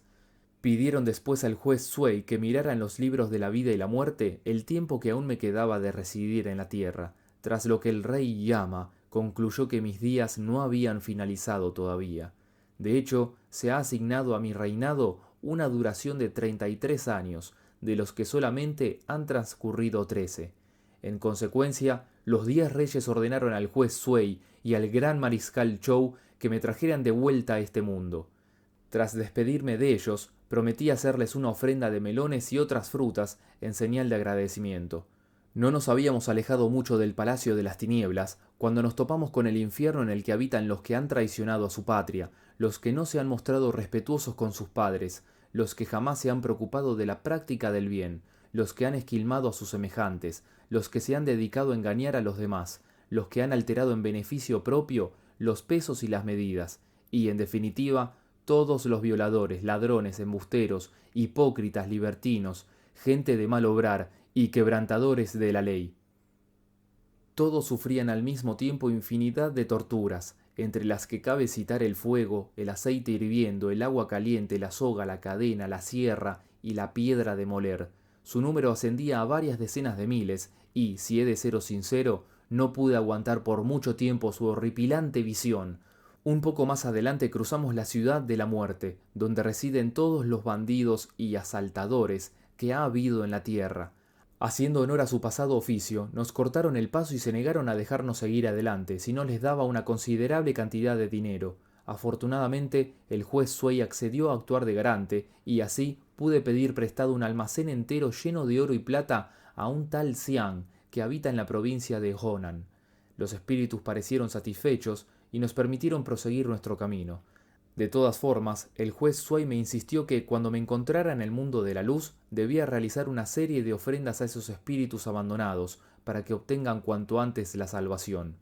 Pidieron después al juez Sui que mirara en los libros de la vida y la muerte el tiempo que aún me quedaba de residir en la tierra, tras lo que el rey Yama concluyó que mis días no habían finalizado todavía. De hecho, se ha asignado a mi reinado una duración de 33 años, de los que solamente han transcurrido 13. En consecuencia, los 10 reyes ordenaron al juez Sui y al gran mariscal Chou que me trajeran de vuelta a este mundo. Tras despedirme de ellos, prometí hacerles una ofrenda de melones y otras frutas en señal de agradecimiento. No nos habíamos alejado mucho del palacio de las tinieblas cuando nos topamos con el infierno en el que habitan los que han traicionado a su patria, los que no se han mostrado respetuosos con sus padres, los que jamás se han preocupado de la práctica del bien, los que han esquilmado a sus semejantes, los que se han dedicado a engañar a los demás, los que han alterado en beneficio propio los pesos y las medidas, y, en definitiva, todos los violadores, ladrones, embusteros, hipócritas, libertinos, gente de mal obrar y quebrantadores de la ley. Todos sufrían al mismo tiempo infinidad de torturas, entre las que cabe citar el fuego, el aceite hirviendo, el agua caliente, la soga, la cadena, la sierra y la piedra de moler. Su número ascendía a varias decenas de miles y, si he de seros sincero, no pude aguantar por mucho tiempo su horripilante visión. Un poco más adelante cruzamos la ciudad de la muerte, donde residen todos los bandidos y asaltadores que ha habido en la tierra. Haciendo honor a su pasado oficio, nos cortaron el paso y se negaron a dejarnos seguir adelante, si no les daba una considerable cantidad de dinero. Afortunadamente, el juez Sui accedió a actuar de garante, y así pude pedir prestado un almacén entero lleno de oro y plata a un tal Xiang, que habita en la provincia de Honan. Los espíritus parecieron satisfechos y nos permitieron proseguir nuestro camino. De todas formas, el juez Sui me insistió que, cuando me encontrara en el mundo de la luz, debía realizar una serie de ofrendas a esos espíritus abandonados, para que obtengan cuanto antes la salvación.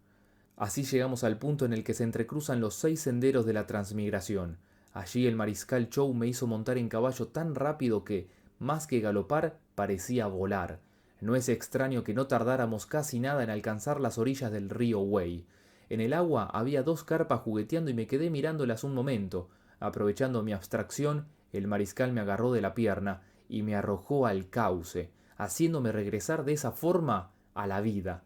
Así llegamos al punto en el que se entrecruzan los 6 senderos de la transmigración. Allí el mariscal Chou me hizo montar en caballo tan rápido que, más que galopar, parecía volar. No es extraño que no tardáramos casi nada en alcanzar las orillas del río Wei. En el agua había 2 carpas jugueteando y me quedé mirándolas un momento. Aprovechando mi abstracción, el mariscal me agarró de la pierna y me arrojó al cauce, haciéndome regresar de esa forma a la vida.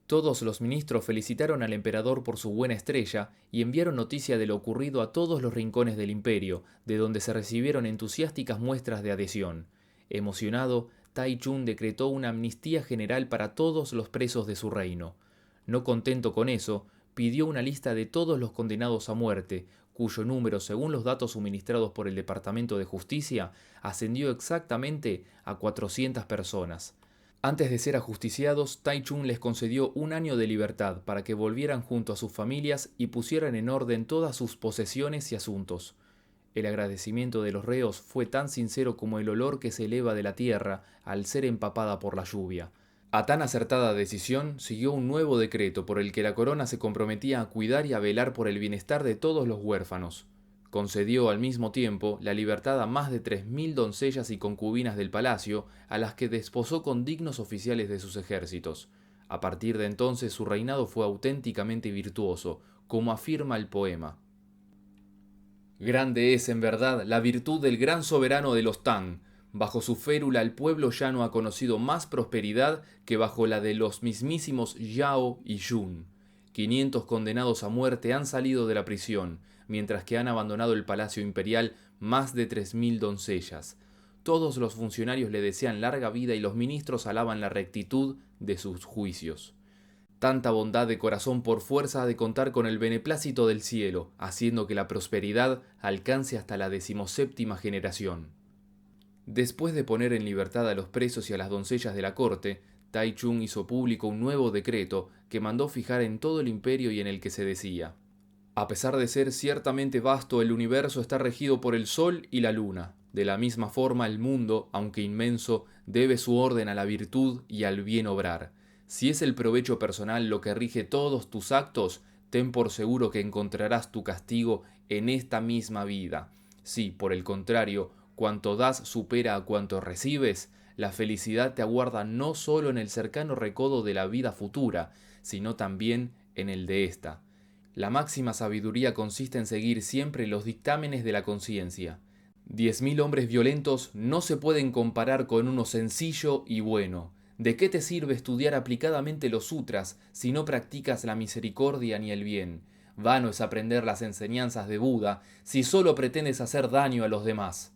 Todos los ministros felicitaron al emperador por su buena estrella y enviaron noticia de lo ocurrido a todos los rincones del imperio, de donde se recibieron entusiásticas muestras de adhesión. Emocionado, Tai Chun decretó una amnistía general para todos los presos de su reino. No contento con eso, pidió una lista de todos los condenados a muerte, cuyo número, según los datos suministrados por el Departamento de Justicia, ascendió exactamente a 400 personas. Antes de ser ajusticiados, Tai Chun les concedió un año de libertad para que volvieran junto a sus familias y pusieran en orden todas sus posesiones y asuntos. El agradecimiento de los reos fue tan sincero como el olor que se eleva de la tierra al ser empapada por la lluvia. A tan acertada decisión siguió un nuevo decreto por el que la corona se comprometía a cuidar y a velar por el bienestar de todos los huérfanos. Concedió al mismo tiempo la libertad a más de 3.000 doncellas y concubinas del palacio, a las que desposó con dignos oficiales de sus ejércitos. A partir de entonces su reinado fue auténticamente virtuoso, como afirma el poema. Grande es, en verdad, la virtud del gran soberano de los Tang. Bajo su férula el pueblo ya no ha conocido más prosperidad que bajo la de los mismísimos Yao y Yun. 500 condenados a muerte han salido de la prisión, mientras que han abandonado el palacio imperial más de 3.000 doncellas. Todos los funcionarios le desean larga vida y los ministros alaban la rectitud de sus juicios. Tanta bondad de corazón por fuerza ha de contar con el beneplácito del cielo, haciendo que la prosperidad alcance hasta la 17ª generación. Después de poner en libertad a los presos y a las doncellas de la corte, Taichung hizo público un nuevo decreto que mandó fijar en todo el imperio y en el que se decía: a pesar de ser ciertamente vasto, el universo está regido por el sol y la luna. De la misma forma, el mundo, aunque inmenso, debe su orden a la virtud y al bien obrar. Si es el provecho personal lo que rige todos tus actos, ten por seguro que encontrarás tu castigo en esta misma vida. Si, por el contrario, cuanto das supera a cuanto recibes, la felicidad te aguarda no solo en el cercano recodo de la vida futura, sino también en el de ésta. La máxima sabiduría consiste en seguir siempre los dictámenes de la conciencia. 10.000 hombres violentos no se pueden comparar con uno sencillo y bueno. ¿De qué te sirve estudiar aplicadamente los sutras si no practicas la misericordia ni el bien? Vano es aprender las enseñanzas de Buda si solo pretendes hacer daño a los demás.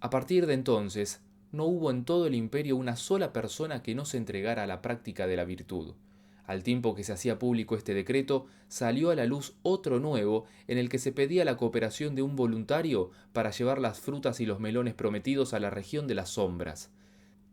A partir de entonces, no hubo en todo el imperio una sola persona que no se entregara a la práctica de la virtud. Al tiempo que se hacía público este decreto, salió a la luz otro nuevo en el que se pedía la cooperación de un voluntario para llevar las frutas y los melones prometidos a la región de las sombras.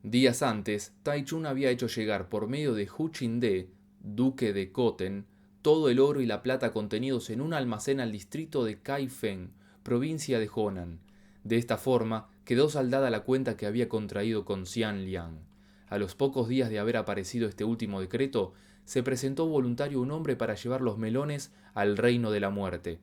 Días antes, Taichung había hecho llegar por medio de Hu Qinde, duque de Koten, todo el oro y la plata contenidos en un almacén al distrito de Kaifeng, provincia de Honan. De esta forma, quedó saldada la cuenta que había contraído con Xian Liang. A los pocos días de haber aparecido este último decreto, se presentó voluntario un hombre para llevar los melones al reino de la muerte.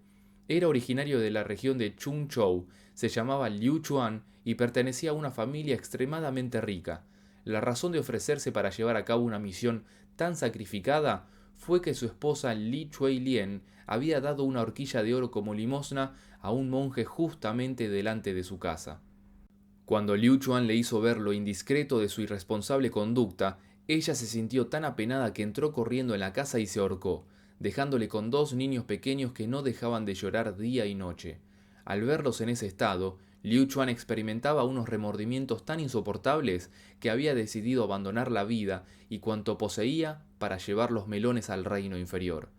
Era originario de la región de Chungchou, se llamaba Liu Chuan y pertenecía a una familia extremadamente rica. La razón de ofrecerse para llevar a cabo una misión tan sacrificada fue que su esposa Li Chueilien había dado una horquilla de oro como limosna a un monje justamente delante de su casa. Cuando Liu Chuan le hizo ver lo indiscreto de su irresponsable conducta, ella se sintió tan apenada que entró corriendo en la casa y se ahorcó, dejándole con 2 niños pequeños que no dejaban de llorar día y noche. Al verlos en ese estado, Liu Chuan experimentaba unos remordimientos tan insoportables que había decidido abandonar la vida y cuanto poseía para llevar los melones al reino inferior.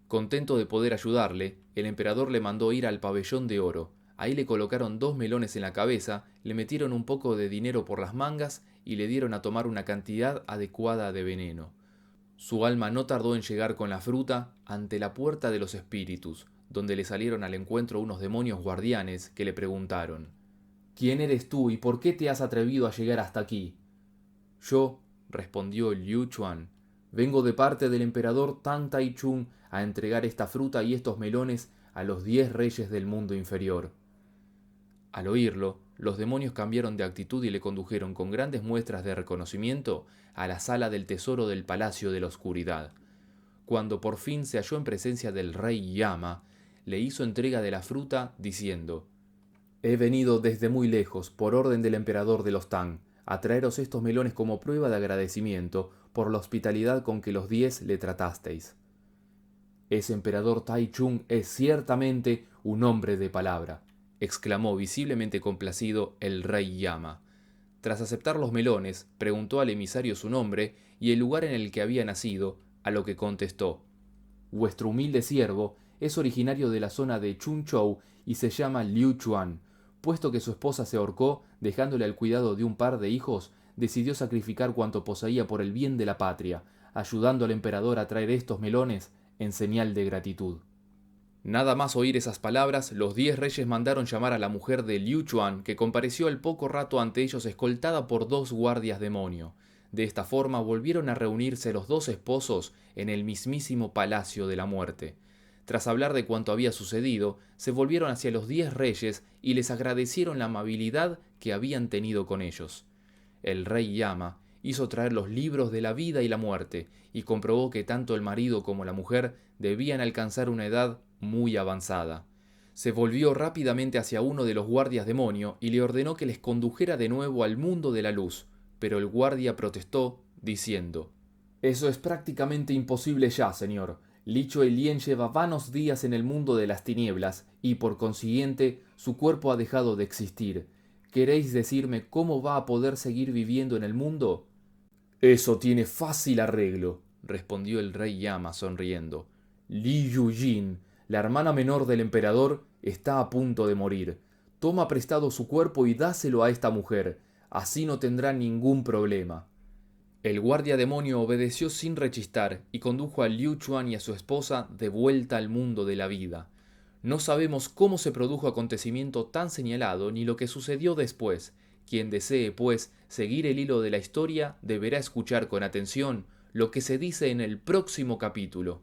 Contento de poder ayudarle, el emperador le mandó ir al pabellón de oro. Ahí le colocaron 2 melones en la cabeza, le metieron un poco de dinero por las mangas y le dieron a tomar una cantidad adecuada de veneno. Su alma no tardó en llegar con la fruta ante la puerta de los espíritus, donde le salieron al encuentro unos demonios guardianes que le preguntaron: ¿quién eres tú y por qué te has atrevido a llegar hasta aquí? Yo, respondió Liu Chuan, vengo de parte del emperador Tang Taichung a entregar esta fruta y estos melones a los 10 reyes del mundo inferior. Al oírlo, los demonios cambiaron de actitud y le condujeron con grandes muestras de reconocimiento a la sala del tesoro del Palacio de la Oscuridad. Cuando por fin se halló en presencia del rey Yama, le hizo entrega de la fruta diciendo: he venido desde muy lejos, por orden del emperador de los Tang, a traeros estos melones como prueba de agradecimiento por la hospitalidad con que los 10 le tratasteis. Ese emperador Taichung es ciertamente un hombre de palabra, exclamó visiblemente complacido el rey Yama. Tras aceptar los melones, preguntó al emisario su nombre y el lugar en el que había nacido, a lo que contestó: vuestro humilde siervo es originario de la zona de Chunchou y se llama Liu Chuan. Puesto que su esposa se ahorcó, dejándole al cuidado de un par de hijos, decidió sacrificar cuanto poseía por el bien de la patria, ayudando al emperador a traer estos melones en señal de gratitud. Nada más oír esas palabras, los 10 reyes mandaron llamar a la mujer de Liu Chuan, que compareció al poco rato ante ellos escoltada por 2 guardias demonio. De esta forma volvieron a reunirse los 2 esposos en el mismísimo Palacio de la Muerte. Tras hablar de cuanto había sucedido, se volvieron hacia los 10 reyes y les agradecieron la amabilidad que habían tenido con ellos. El rey Yama hizo traer los libros de la vida y la muerte, y comprobó que tanto el marido como la mujer debían alcanzar una edad muy avanzada. Se volvió rápidamente hacia uno de los guardias demonio y le ordenó que les condujera de nuevo al mundo de la luz, pero el guardia protestó, diciendo: eso es prácticamente imposible ya, señor. Li Chueilien lleva vanos días en el mundo de las tinieblas y, por consiguiente, su cuerpo ha dejado de existir. ¿Queréis decirme cómo va a poder seguir viviendo en el mundo? Eso tiene fácil arreglo, respondió el rey Yama sonriendo. Li Yujin, la hermana menor del emperador, está a punto de morir. toma prestado su cuerpo y dáselo a esta mujer, así no tendrá ningún problema. El guardia demonio obedeció sin rechistar y condujo a Liu Chuan y a su esposa de vuelta al mundo de la vida. No sabemos cómo se produjo acontecimiento tan señalado ni lo que sucedió después. Quien desee, pues, seguir el hilo de la historia deberá escuchar con atención lo que se dice en el próximo capítulo.